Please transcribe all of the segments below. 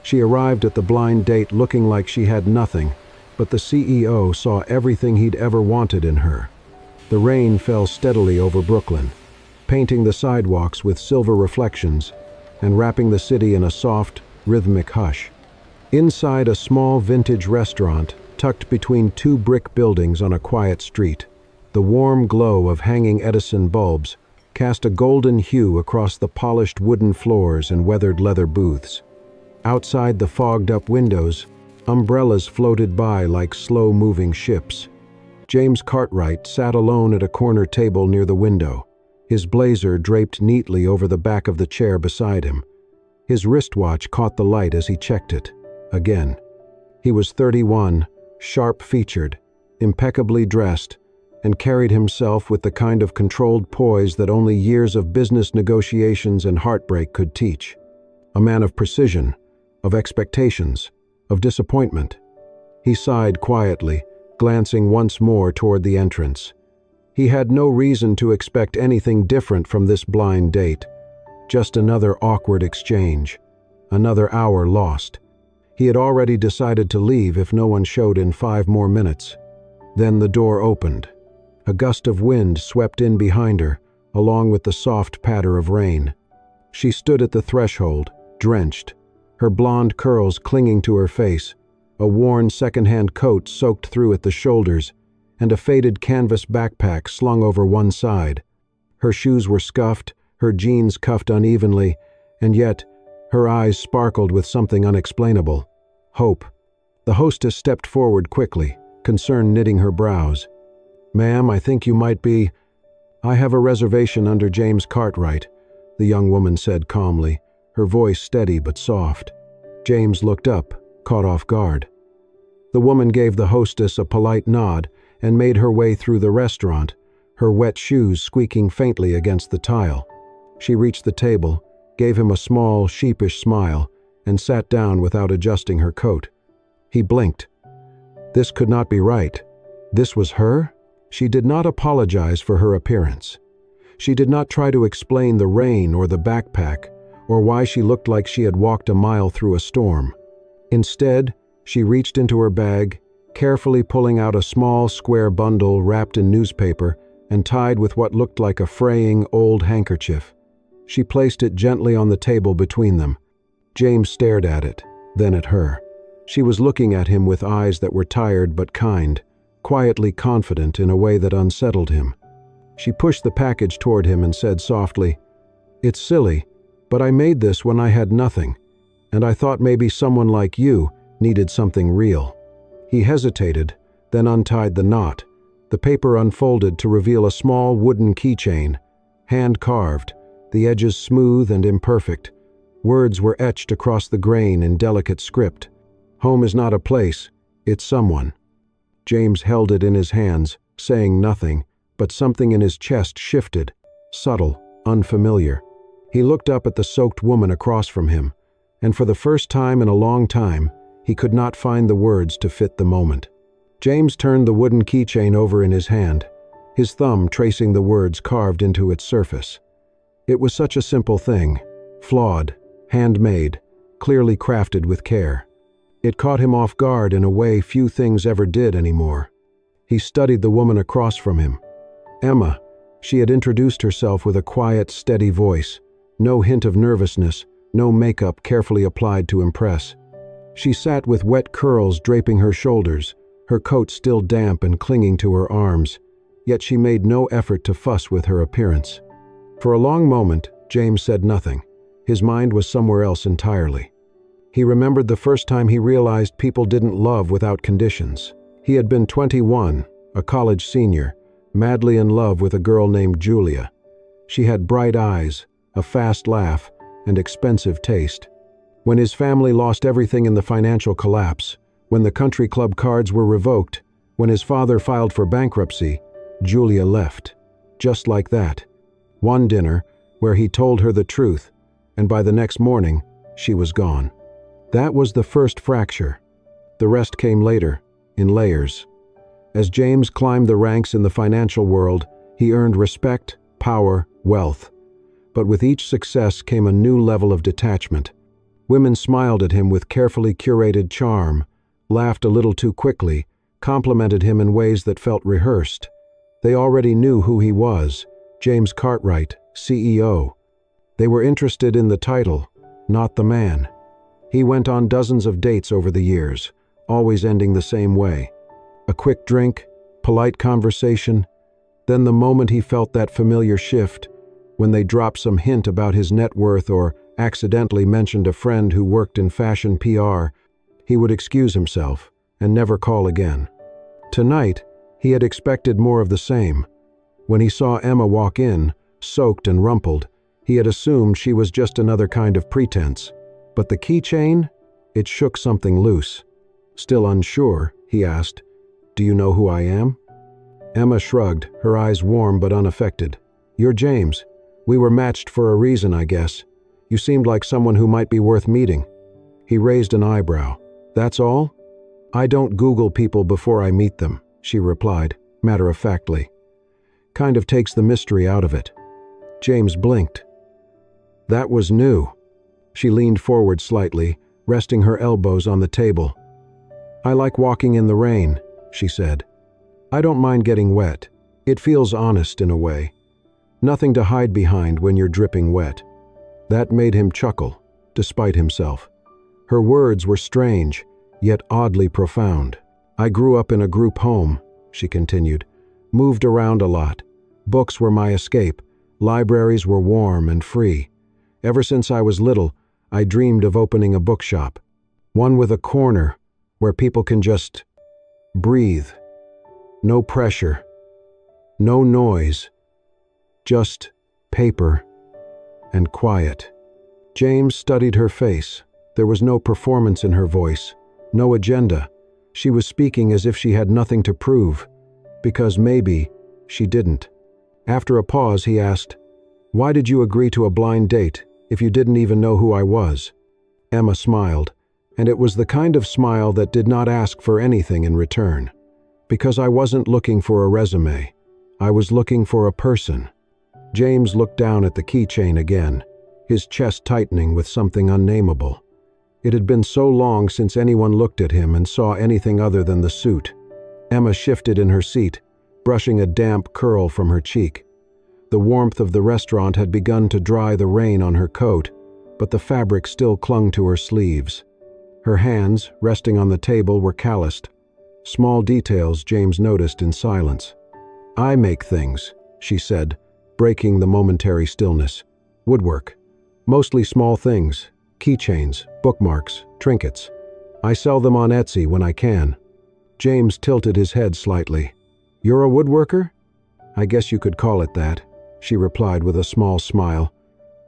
She arrived at the blind date looking like she had nothing, but the CEO saw everything he'd ever wanted in her. The rain fell steadily over Brooklyn, painting the sidewalks with silver reflections and wrapping the city in a soft, rhythmic hush. Inside a small vintage restaurant, tucked between two brick buildings on a quiet street, the warm glow of hanging Edison bulbs cast a golden hue across the polished wooden floors and weathered leather booths. Outside the fogged-up windows, umbrellas floated by like slow-moving ships. James Cartwright sat alone at a corner table near the window, his blazer draped neatly over the back of the chair beside him. His wristwatch caught the light as he checked it. Again. He was 31, sharp-featured, impeccably dressed, and carried himself with the kind of controlled poise that only years of business negotiations and heartbreak could teach. A man of precision, of expectations, of disappointment. He sighed quietly, glancing once more toward the entrance. He had no reason to expect anything different from this blind date. Just another awkward exchange. Another hour lost. He had already decided to leave if no one showed in 5 more minutes. Then the door opened. A gust of wind swept in behind her, along with the soft patter of rain. She stood at the threshold, drenched, her blonde curls clinging to her face, a worn second-hand coat soaked through at the shoulders, and a faded canvas backpack slung over one side. Her shoes were scuffed, her jeans cuffed unevenly, and yet her eyes sparkled with something unexplainable. Hope. The hostess stepped forward quickly, concern knitting her brows. "Ma'am, I think you might be—" "I have a reservation under James Cartwright," the young woman said calmly, her voice steady but soft. James looked up, caught off guard. The woman gave the hostess a polite nod and made her way through the restaurant, her wet shoes squeaking faintly against the tile. She reached the table, gave him a small, sheepish smile, and sat down without adjusting her coat. He blinked. This could not be right. This was her? She did not apologize for her appearance. She did not try to explain the rain or the backpack, or why she looked like she had walked a mile through a storm. Instead, she reached into her bag, carefully pulling out a small square bundle wrapped in newspaper and tied with what looked like a fraying old handkerchief. She placed it gently on the table between them. James stared at it, then at her. She was looking at him with eyes that were tired but kind, quietly confident in a way that unsettled him. She pushed the package toward him and said softly, "It's silly, but I made this when I had nothing, and I thought maybe someone like you needed something real." He hesitated, then untied the knot. The paper unfolded to reveal a small wooden keychain, hand-carved, the edges smooth and imperfect. Words were etched across the grain in delicate script. "Home is not a place, it's someone." James held it in his hands, saying nothing, but something in his chest shifted, subtle, unfamiliar. He looked up at the soaked woman across from him, and for the first time in a long time, he could not find the words to fit the moment. James turned the wooden keychain over in his hand, his thumb tracing the words carved into its surface. It was such a simple thing, flawed, handmade, clearly crafted with care. It caught him off guard in a way few things ever did anymore. He studied the woman across from him. Emma. She had introduced herself with a quiet, steady voice, no hint of nervousness, no makeup carefully applied to impress. She sat with wet curls draping her shoulders, her coat still damp and clinging to her arms, yet she made no effort to fuss with her appearance. For a long moment, James said nothing. His mind was somewhere else entirely. He remembered the first time he realized people didn't love without conditions. He had been 21, a college senior, madly in love with a girl named Julia. She had bright eyes, a fast laugh, and expensive taste. When his family lost everything in the financial collapse, when the country club cards were revoked, when his father filed for bankruptcy, Julia left. Just like that. One dinner, where he told her the truth, and by the next morning, she was gone. That was the first fracture. The rest came later, in layers. As James climbed the ranks in the financial world, he earned respect, power, wealth. But with each success came a new level of detachment. Women smiled at him with carefully curated charm, laughed a little too quickly, complimented him in ways that felt rehearsed. They already knew who he was, James Cartwright, CEO. They were interested in the title, not the man. He went on dozens of dates over the years, always ending the same way. A quick drink, polite conversation, then the moment he felt that familiar shift, when they dropped some hint about his net worth or accidentally mentioned a friend who worked in fashion PR, he would excuse himself and never call again. Tonight, he had expected more of the same. When he saw Emma walk in, soaked and rumpled, he had assumed she was just another kind of pretense. But the keychain? It shook something loose. Still unsure, he asked, "Do you know who I am?" Emma shrugged, her eyes warm but unaffected. "You're James. We were matched for a reason, I guess. You seemed like someone who might be worth meeting." He raised an eyebrow. "That's all?" "I don't Google people before I meet them," she replied, matter-of-factly. "Kind of takes the mystery out of it." James blinked. That was new. She leaned forward slightly, resting her elbows on the table. "I like walking in the rain," she said. "I don't mind getting wet. It feels honest in a way. Nothing to hide behind when you're dripping wet." That made him chuckle, despite himself. Her words were strange, yet oddly profound. "I grew up in a group home," she continued. "Moved around a lot. Books were my escape. Libraries were warm and free. Ever since I was little, I dreamed of opening a bookshop. One with a corner where people can just breathe. No pressure. No noise. Just paper and quiet." James studied her face. There was no performance in her voice, no agenda. She was speaking as if she had nothing to prove, because maybe she didn't. After a pause, he asked, "Why did you agree to a blind date if you didn't even know who I was?" Emma smiled, and it was the kind of smile that did not ask for anything in return. "Because I wasn't looking for a resume. I was looking for a person." James looked down at the keychain again, his chest tightening with something unnameable. It had been so long since anyone looked at him and saw anything other than the suit. Emma shifted in her seat, brushing a damp curl from her cheek. The warmth of the restaurant had begun to dry the rain on her coat, but the fabric still clung to her sleeves. Her hands, resting on the table, were calloused. Small details James noticed in silence. "I make things," she said, breaking the momentary stillness. "Woodwork. Mostly small things. Keychains, bookmarks, trinkets. I sell them on Etsy when I can." James tilted his head slightly. "You're a woodworker?" "I guess you could call it that," she replied with a small smile.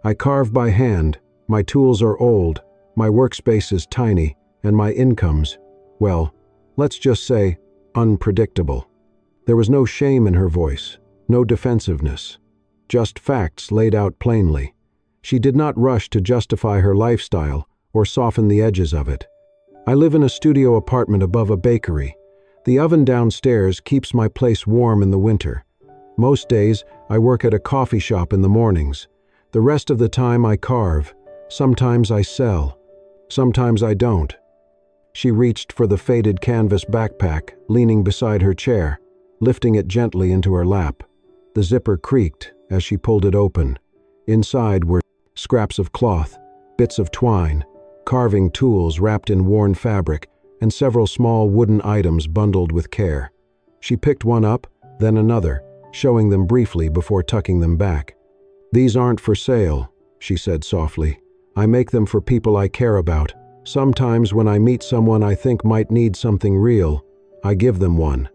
"I carve by hand. My tools are old. My workspace is tiny. And my income's, well, let's just say, unpredictable." There was no shame in her voice, no defensiveness. Just facts laid out plainly. She did not rush to justify her lifestyle or soften the edges of it. "I live in a studio apartment above a bakery. The oven downstairs keeps my place warm in the winter. Most days, I work at a coffee shop in the mornings. The rest of the time I carve. Sometimes I sell. Sometimes I don't." She reached for the faded canvas backpack, leaning beside her chair, lifting it gently into her lap. The zipper creaked as she pulled it open. Inside were scraps of cloth, bits of twine, carving tools wrapped in worn fabric, and several small wooden items bundled with care. She picked one up, then another, showing them briefly before tucking them back. "These aren't for sale," she said softly. "I make them for people I care about. Sometimes when I meet someone I think might need something real, I give them one."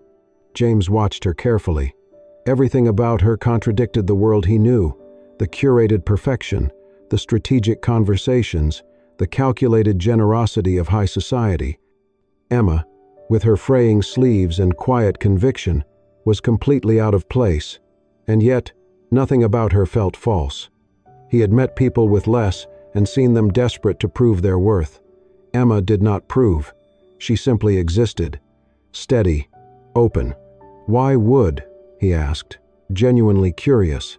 James watched her carefully. Everything about her contradicted the world he knew: the curated perfection, the strategic conversations, the calculated generosity of high society. Emma, with her fraying sleeves and quiet conviction, was completely out of place, and yet nothing about her felt false. He had met people with less and seen them desperate to prove their worth. Emma did not prove. She simply existed, steady, open. "Why wood?" he asked, genuinely curious.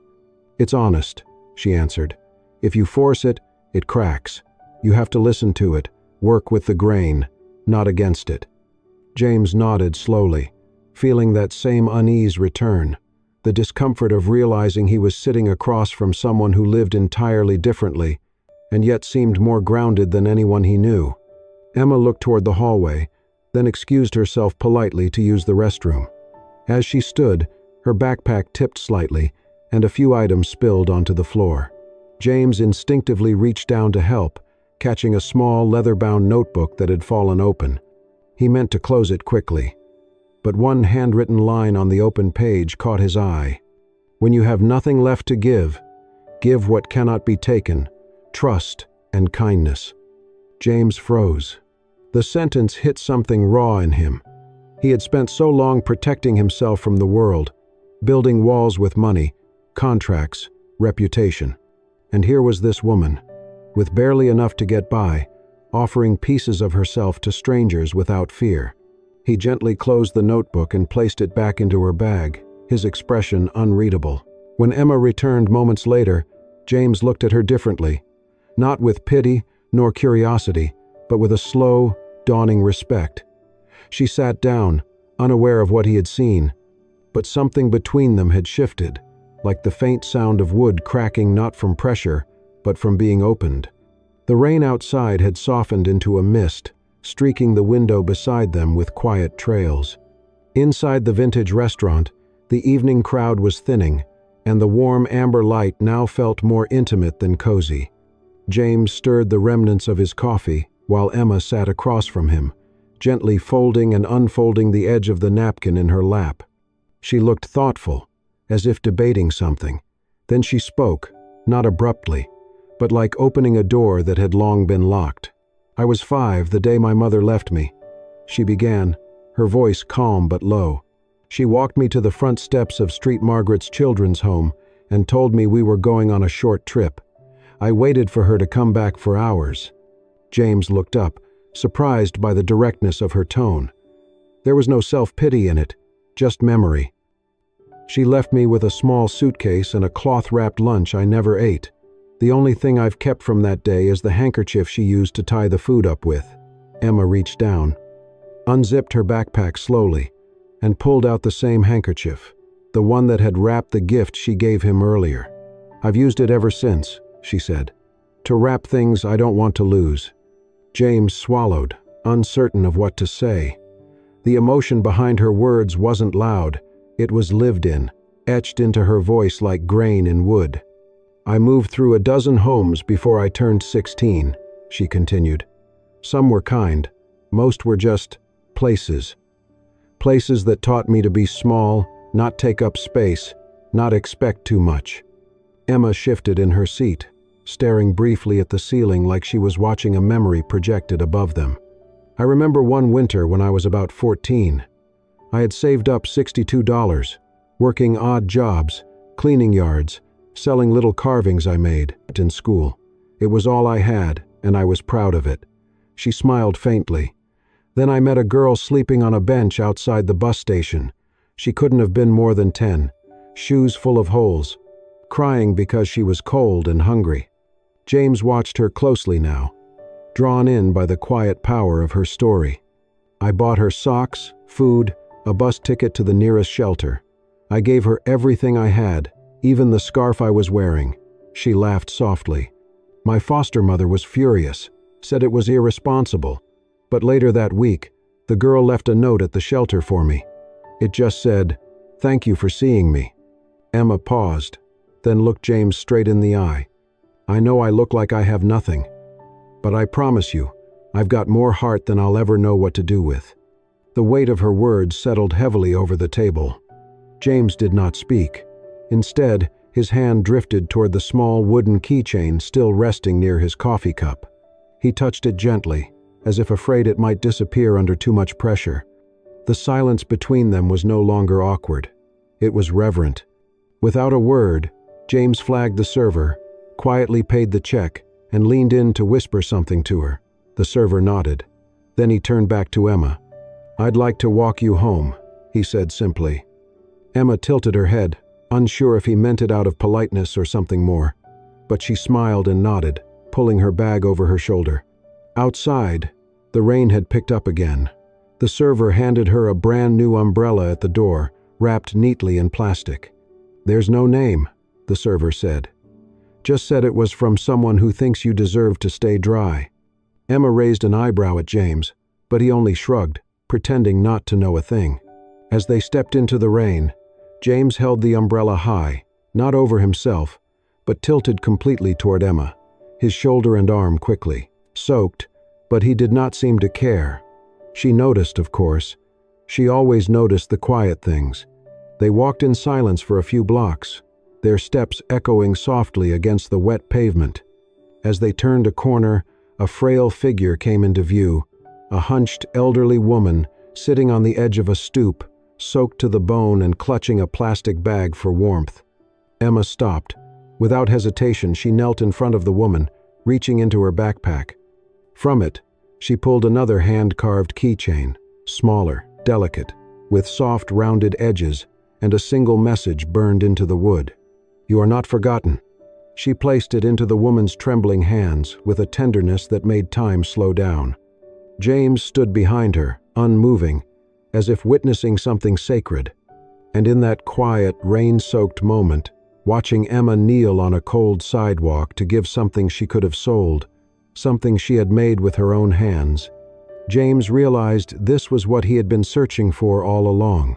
"It's honest," she answered. "If you force it, it cracks. You have to listen to it, work with the grain, not against it. James nodded slowly, feeling that same unease return, the discomfort of realizing he was sitting across from someone who lived entirely differently, and yet seemed more grounded than anyone he knew. Emma looked toward the hallway, then excused herself politely to use the restroom. As she stood, her backpack tipped slightly, and a few items spilled onto the floor. James instinctively reached down to help, catching a small leather-bound notebook that had fallen open. He meant to close it quickly, but one handwritten line on the open page caught his eye. When you have nothing left to give, give what cannot be taken, trust and kindness. James froze. The sentence hit something raw in him. He had spent so long protecting himself from the world, building walls with money, contracts, reputation. And here was this woman, with barely enough to get by, offering pieces of herself to strangers without fear. He gently closed the notebook and placed it back into her bag, his expression unreadable. When Emma returned moments later, James looked at her differently, not with pity nor curiosity, but with a slow, dawning respect. She sat down, unaware of what he had seen, but something between them had shifted, like the faint sound of wood cracking not from pressure, but from being opened. The rain outside had softened into a mist, streaking the window beside them with quiet trails. Inside the vintage restaurant, the evening crowd was thinning, and the warm amber light now felt more intimate than cozy. James stirred the remnants of his coffee, while Emma sat across from him, gently folding and unfolding the edge of the napkin in her lap. She looked thoughtful, as if debating something. Then she spoke, not abruptly, but like opening a door that had long been locked. "I was 5 the day my mother left me," she began, her voice calm but low. "She walked me to the front steps of Street Margaret's children's home and told me we were going on a short trip. I waited for her to come back for hours." James looked up, surprised by the directness of her tone. There was no self-pity in it, just memory. "She left me with a small suitcase and a cloth-wrapped lunch I never ate. The only thing I've kept from that day is the handkerchief she used to tie the food up with." Emma reached down, unzipped her backpack slowly, and pulled out the same handkerchief, the one that had wrapped the gift she gave him earlier. "I've used it ever since," she said, "to wrap things I don't want to lose." James swallowed, uncertain of what to say. The emotion behind her words wasn't loud, it was lived in, etched into her voice like grain in wood. "I moved through a dozen homes before I turned 16, she continued. "Some were kind, most were just places. Places that taught me to be small, not take up space, not expect too much." Emma shifted in her seat, staring briefly at the ceiling like she was watching a memory projected above them. "I remember one winter when I was about 14. I had saved up $62, working odd jobs, cleaning yards, selling little carvings I made in school. It was all I had, and I was proud of it." She smiled faintly. "Then I met a girl sleeping on a bench outside the bus station. She couldn't have been more than 10, shoes full of holes, crying because she was cold and hungry." James watched her closely now, drawn in by the quiet power of her story. "I bought her socks, food, a bus ticket to the nearest shelter. I gave her everything I had, even the scarf I was wearing." She laughed softly. "My foster mother was furious, said it was irresponsible. But later that week, the girl left a note at the shelter for me. It just said, 'Thank you for seeing me.'" Emma paused, then looked James straight in the eye. "I know I look like I have nothing, but I promise you, I've got more heart than I'll ever know what to do with." The weight of her words settled heavily over the table. James did not speak. Instead, his hand drifted toward the small wooden keychain still resting near his coffee cup. He touched it gently, as if afraid it might disappear under too much pressure. The silence between them was no longer awkward. It was reverent. Without a word, James flagged the server, quietly paid the check, and leaned in to whisper something to her. The server nodded. Then he turned back to Emma. "I'd like to walk you home," he said simply. Emma tilted her head, unsure if he meant it out of politeness or something more. But she smiled and nodded, pulling her bag over her shoulder. Outside, the rain had picked up again. The server handed her a brand new umbrella at the door, wrapped neatly in plastic. "There's no name," the server said. "Just said it was from someone who thinks you deserve to stay dry." Emma raised an eyebrow at James, but he only shrugged, pretending not to know a thing. As they stepped into the rain, James held the umbrella high, not over himself, but tilted completely toward Emma, his shoulder and arm quickly. Soaked, but he did not seem to care. She noticed, of course. She always noticed the quiet things. They walked in silence for a few blocks, their steps echoing softly against the wet pavement. As they turned a corner, a frail figure came into view, a hunched elderly woman sitting on the edge of a stoop, soaked to the bone and clutching a plastic bag for warmth. Emma stopped. Without hesitation, she knelt in front of the woman, reaching into her backpack. From it, she pulled another hand-carved keychain, smaller, delicate, with soft, rounded edges, and a single message burned into the wood. "You are not forgotten." She placed it into the woman's trembling hands with a tenderness that made time slow down. James stood behind her, unmoving, as if witnessing something sacred. And in that quiet, rain-soaked moment, watching Emma kneel on a cold sidewalk to give something she could have sold, something she had made with her own hands, James realized this was what he had been searching for all along.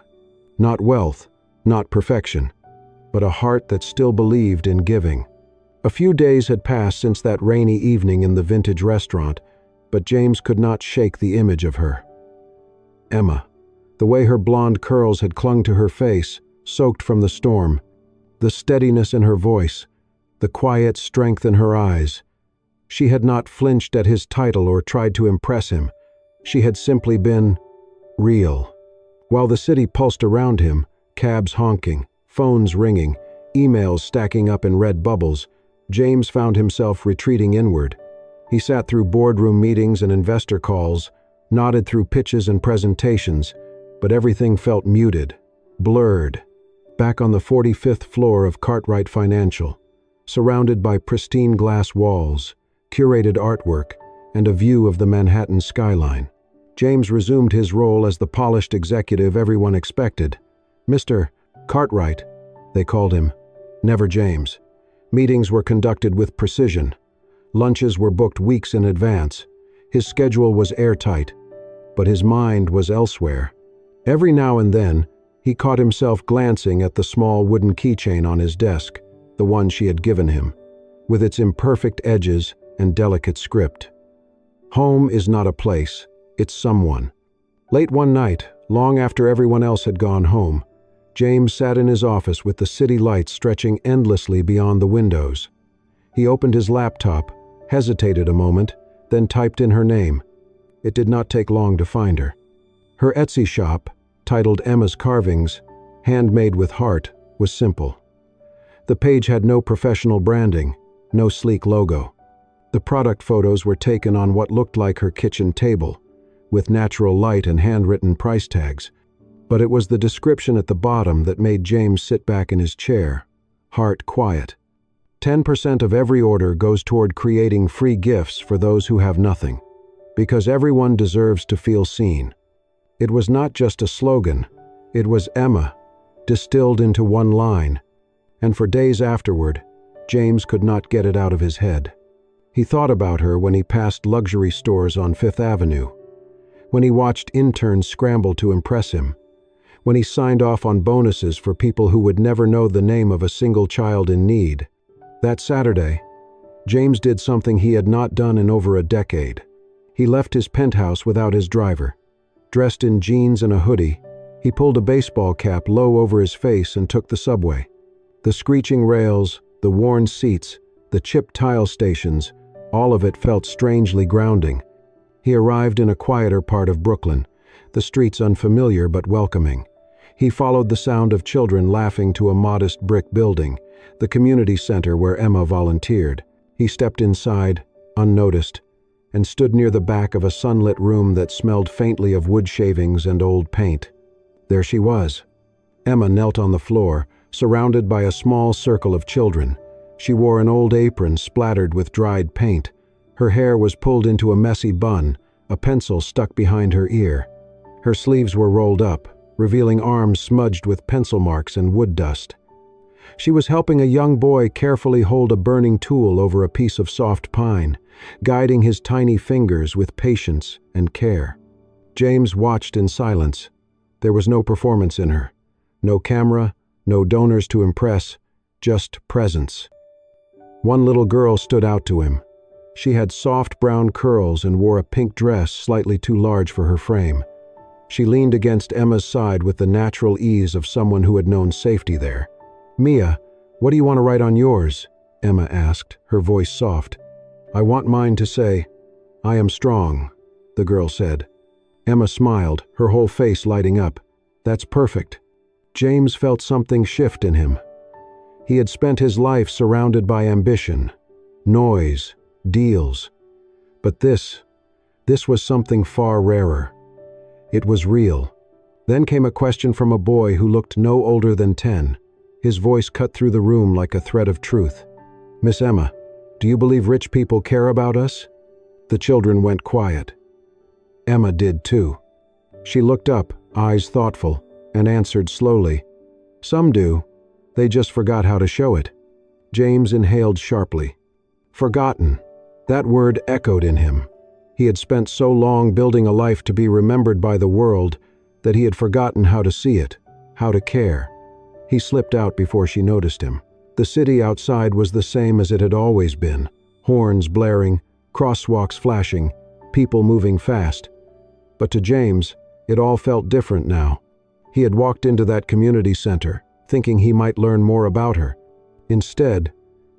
Not wealth, not perfection, but a heart that still believed in giving. A few days had passed since that rainy evening in the vintage restaurant, but James could not shake the image of her. Emma, the way her blonde curls had clung to her face, soaked from the storm, the steadiness in her voice, the quiet strength in her eyes. She had not flinched at his title or tried to impress him. She had simply been real. While the city pulsed around him, cabs honking, phones ringing, emails stacking up in red bubbles, James found himself retreating inward. He sat through boardroom meetings and investor calls, nodded through pitches and presentations, but everything felt muted, blurred. Back on the 45th floor of Cartwright Financial, surrounded by pristine glass walls, curated artwork, and a view of the Manhattan skyline, James resumed his role as the polished executive everyone expected. Mr. Cartwright, they called him, never James. Meetings were conducted with precision. Lunches were booked weeks in advance. His schedule was airtight, but his mind was elsewhere. Every now and then, he caught himself glancing at the small wooden keychain on his desk, the one she had given him, with its imperfect edges and delicate script. Home is not a place, it's someone. Late one night, long after everyone else had gone home, James sat in his office with the city lights stretching endlessly beyond the windows. He opened his laptop, hesitated a moment, then typed in her name. It did not take long to find her. Her Etsy shop, titled Emma's Carvings, handmade with heart, was simple. The page had no professional branding, no sleek logo. The product photos were taken on what looked like her kitchen table, with natural light and handwritten price tags. But it was the description at the bottom that made James sit back in his chair, heart quiet. 10% of every order goes toward creating free gifts for those who have nothing, because everyone deserves to feel seen. It was not just a slogan, it was Emma, distilled into one line, and for days afterward, James could not get it out of his head. He thought about her when he passed luxury stores on Fifth Avenue, when he watched interns scramble to impress him, when he signed off on bonuses for people who would never know the name of a single child in need. That Saturday, James did something he had not done in over a decade. He left his penthouse without his driver. Dressed in jeans and a hoodie, he pulled a baseball cap low over his face and took the subway. The screeching rails, the worn seats, the chipped tile stations, all of it felt strangely grounding. He arrived in a quieter part of Brooklyn, the streets unfamiliar but welcoming. He followed the sound of children laughing to a modest brick building, the community center where Emma volunteered. He stepped inside, unnoticed, and stood near the back of a sunlit room that smelled faintly of wood shavings and old paint. There she was. Emma knelt on the floor, surrounded by a small circle of children, She wore an old apron splattered with dried paint. Her hair was pulled into a messy bun, a pencil stuck behind her ear. Her sleeves were rolled up, revealing arms smudged with pencil marks and wood dust. She was helping a young boy carefully hold a burning tool over a piece of soft pine, guiding his tiny fingers with patience and care. James watched in silence. There was no performance in her. No camera, no donors to impress, just presence. One little girl stood out to him. She had soft brown curls and wore a pink dress slightly too large for her frame. She leaned against Emma's side with the natural ease of someone who had known safety there. "Mia, what do you want to write on yours?" Emma asked, her voice soft. "I want mine to say, 'I am strong,'" the girl said. Emma smiled, her whole face lighting up. "That's perfect." James felt something shift in him. He had spent his life surrounded by ambition, noise, deals. But this was something far rarer. It was real. Then came a question from a boy who looked no older than 10. His voice cut through the room like a thread of truth. "Miss Emma, do you believe rich people care about us?" The children went quiet. Emma did too. She looked up, eyes thoughtful, and answered slowly, "Some do. They just forgot how to show it." James inhaled sharply. Forgotten. That word echoed in him. He had spent so long building a life to be remembered by the world that he had forgotten how to see it, how to care. He slipped out before she noticed him. The city outside was the same as it had always been. Horns blaring, crosswalks flashing, people moving fast. But to James, it all felt different now. He had walked into that community center, thinking he might learn more about her. Instead,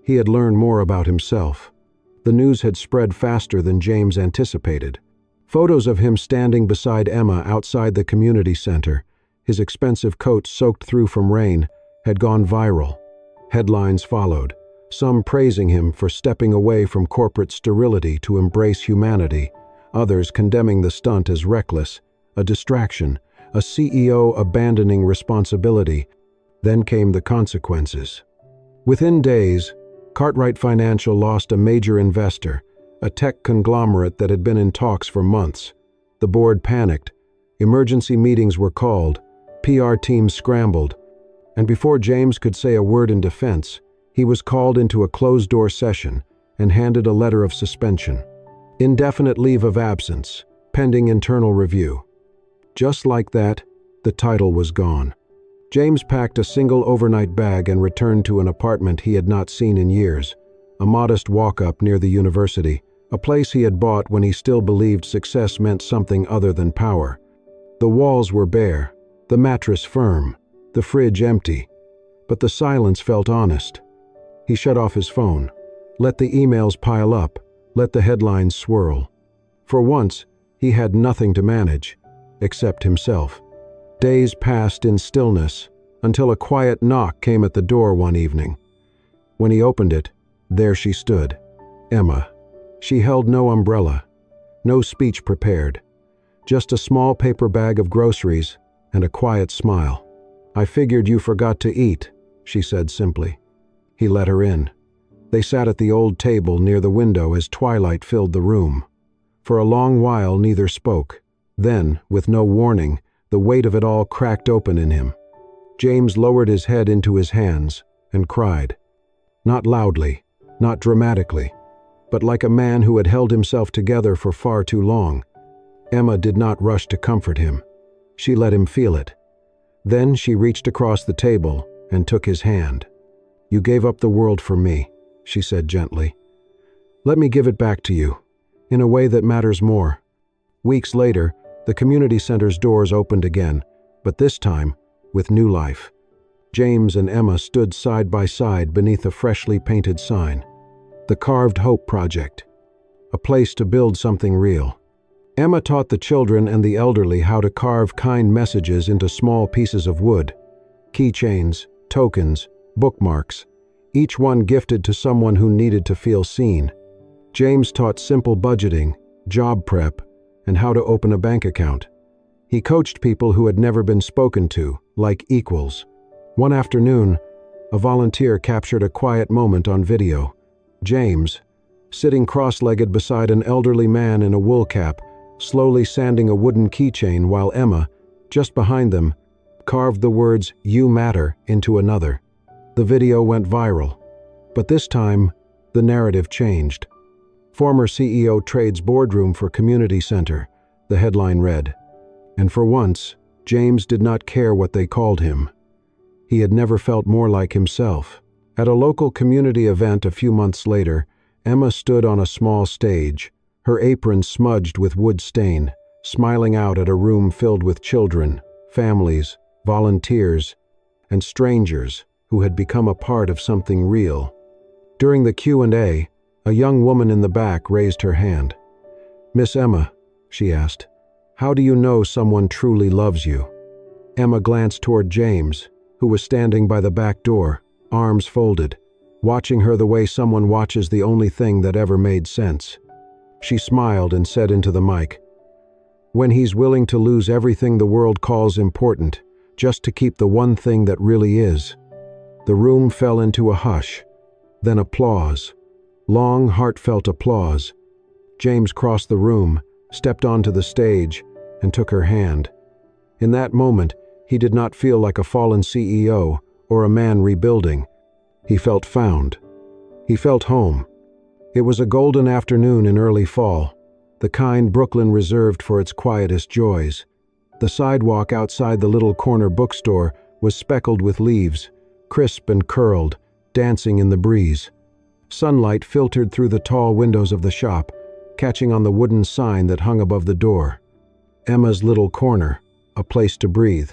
he had learned more about himself. The news had spread faster than James anticipated. Photos of him standing beside Emma outside the community center, his expensive coat soaked through from rain, had gone viral. Headlines followed, some praising him for stepping away from corporate sterility to embrace humanity, others condemning the stunt as reckless, a distraction, a CEO abandoning responsibility. Then came the consequences. Within days, Cartwright Financial lost a major investor, a tech conglomerate that had been in talks for months. The board panicked. Emergency meetings were called. PR teams scrambled. And before James could say a word in defense, he was called into a closed-door session and handed a letter of suspension. Indefinite leave of absence, pending internal review. Just like that, the title was gone. James packed a single overnight bag and returned to an apartment he had not seen in years, a modest walk-up near the university, a place he had bought when he still believed success meant something other than power. The walls were bare, the mattress firm, the fridge empty, but the silence felt honest. He shut off his phone, let the emails pile up, let the headlines swirl. For once, he had nothing to manage, except himself. Days passed in stillness until a quiet knock came at the door one evening. When he opened it, there she stood, Emma. She held no umbrella, no speech prepared, just a small paper bag of groceries and a quiet smile. "I figured you forgot to eat," she said simply. He let her in. They sat at the old table near the window as twilight filled the room. For a long while neither spoke. Then, with no warning, the weight of it all cracked open in him. James lowered his head into his hands and cried. Not loudly, not dramatically, but like a man who had held himself together for far too long. Emma did not rush to comfort him. She let him feel it. Then she reached across the table and took his hand. "You gave up the world for me," she said gently. "Let me give it back to you, in a way that matters more." Weeks later, the community center's doors opened again, but this time with new life. James and Emma stood side by side beneath a freshly painted sign. The Carved Hope Project. A place to build something real. Emma taught the children and the elderly how to carve kind messages into small pieces of wood. Keychains, tokens, bookmarks, each one gifted to someone who needed to feel seen. James taught simple budgeting, job prep, and how to open a bank account. He coached people who had never been spoken to, like equals. One afternoon, a volunteer captured a quiet moment on video. James, sitting cross-legged beside an elderly man in a wool cap, slowly sanding a wooden keychain while Emma, just behind them, carved the words "You Matter" into another. The video went viral. But this time, the narrative changed. Former CEO trades boardroom for community center, the headline read. And for once, James did not care what they called him. He had never felt more like himself. At a local community event a few months later, Emma stood on a small stage, her apron smudged with wood stain, smiling out at a room filled with children, families, volunteers, and strangers who had become a part of something real. During the Q&A, a young woman in the back raised her hand. "Miss Emma," she asked, "how do you know someone truly loves you?" Emma glanced toward James, who was standing by the back door, arms folded, watching her the way someone watches the only thing that ever made sense. She smiled and said into the mic, "When he's willing to lose everything the world calls important, just to keep the one thing that really is." The room fell into a hush, then applause. Long, heartfelt applause. James crossed the room, stepped onto the stage, and took her hand. In that moment, he did not feel like a fallen CEO or a man rebuilding. He felt found. He felt home. It was a golden afternoon in early fall, the kind Brooklyn reserved for its quietest joys. The sidewalk outside the little corner bookstore was speckled with leaves, crisp and curled, dancing in the breeze. Sunlight filtered through the tall windows of the shop, catching on the wooden sign that hung above the door. Emma's little corner, a place to breathe.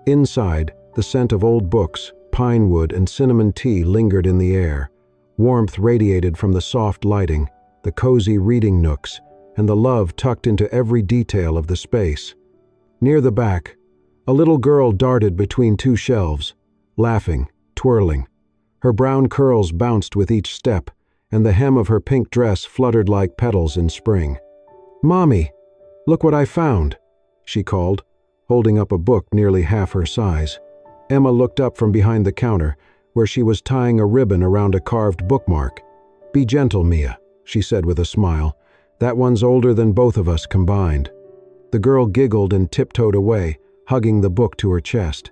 Inside, the scent of old books, pine wood, and cinnamon tea lingered in the air. Warmth radiated from the soft lighting, the cozy reading nooks, and the love tucked into every detail of the space. Near the back, a little girl darted between two shelves, laughing, twirling. Her brown curls bounced with each step, and the hem of her pink dress fluttered like petals in spring. "Mommy, look what I found," she called, holding up a book nearly half her size. Emma looked up from behind the counter, where she was tying a ribbon around a carved bookmark. "Be gentle, Mia," she said with a smile. "That one's older than both of us combined." The girl giggled and tiptoed away, hugging the book to her chest.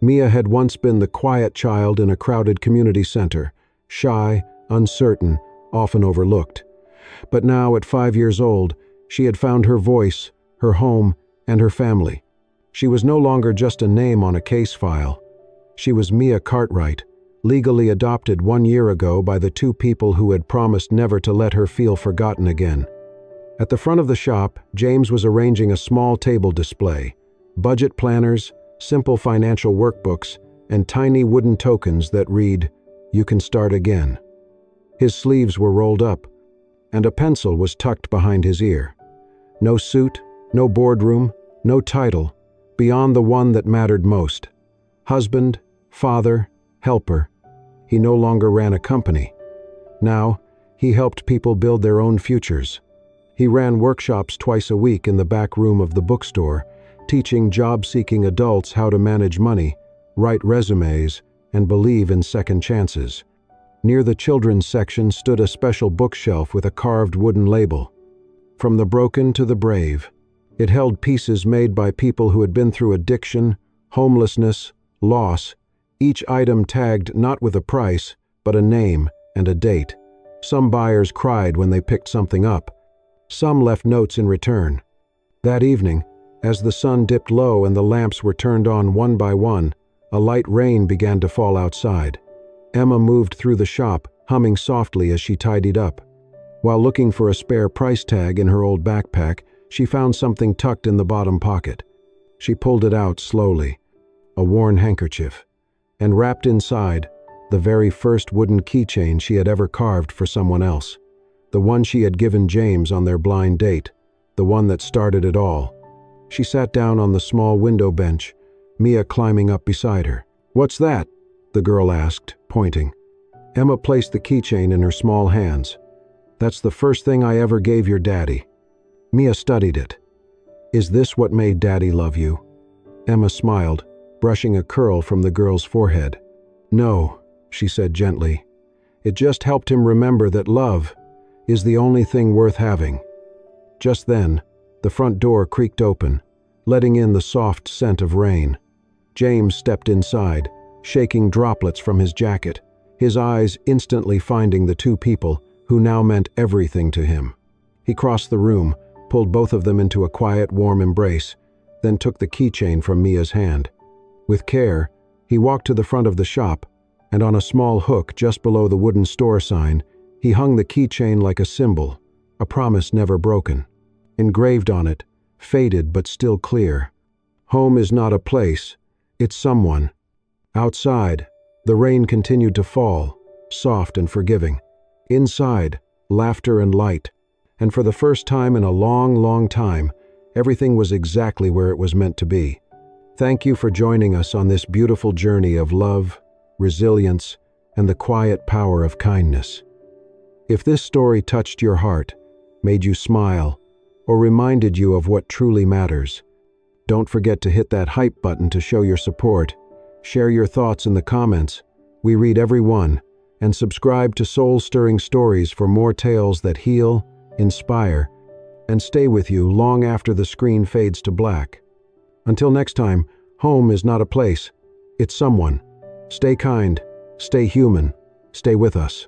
Mia had once been the quiet child in a crowded community center, shy, uncertain, often overlooked. But now, at 5 years old, she had found her voice, her home, and her family. She was no longer just a name on a case file. She was Mia Cartwright, legally adopted 1 year ago by the two people who had promised never to let her feel forgotten again. At the front of the shop, James was arranging a small table display, budget planners, simple financial workbooks, and tiny wooden tokens that read, "You can start again." His sleeves were rolled up, and a pencil was tucked behind his ear. No suit, no boardroom, no title, beyond the one that mattered most. Husband, father, helper. He no longer ran a company. Now, he helped people build their own futures. He ran workshops twice a week in the back room of the bookstore, teaching job-seeking adults how to manage money, write resumes, and believe in second chances. Near the children's section stood a special bookshelf with a carved wooden label. From the broken to the brave. It held pieces made by people who had been through addiction, homelessness, loss, each item tagged not with a price, but a name and a date. Some buyers cried when they picked something up. Some left notes in return. That evening, as the sun dipped low and the lamps were turned on one by one, a light rain began to fall outside. Emma moved through the shop, humming softly as she tidied up. While looking for a spare price tag in her old backpack, she found something tucked in the bottom pocket. She pulled it out slowly, a worn handkerchief, and wrapped inside, the very first wooden keychain she had ever carved for someone else. The one she had given James on their blind date, the one that started it all. She sat down on the small window bench, Mia climbing up beside her. "What's that?" the girl asked, pointing. Emma placed the keychain in her small hands. "That's the first thing I ever gave your daddy." Mia studied it. "Is this what made Daddy love you?" Emma smiled, brushing a curl from the girl's forehead. "No," she said gently. "It just helped him remember that love is the only thing worth having." Just then, the front door creaked open, letting in the soft scent of rain. James stepped inside, shaking droplets from his jacket, his eyes instantly finding the two people who now meant everything to him. He crossed the room, pulled both of them into a quiet, warm embrace, then took the keychain from Mia's hand. With care, he walked to the front of the shop, and on a small hook just below the wooden store sign, he hung the keychain like a symbol, a promise never broken. Engraved on it, faded but still clear, "Home is not a place, it's someone." Outside, the rain continued to fall, soft and forgiving. Inside, laughter and light. And for the first time in a long, long time, everything was exactly where it was meant to be. Thank you for joining us on this beautiful journey of love, resilience, and the quiet power of kindness. If this story touched your heart, made you smile, or reminded you of what truly matters, don't forget to hit that hype button to show your support. Share your thoughts in the comments. We read every one. And subscribe to Soul-Stirring Stories for more tales that heal, inspire, and stay with you long after the screen fades to black. Until next time, home is not a place, it's someone. Stay kind, stay human, stay with us.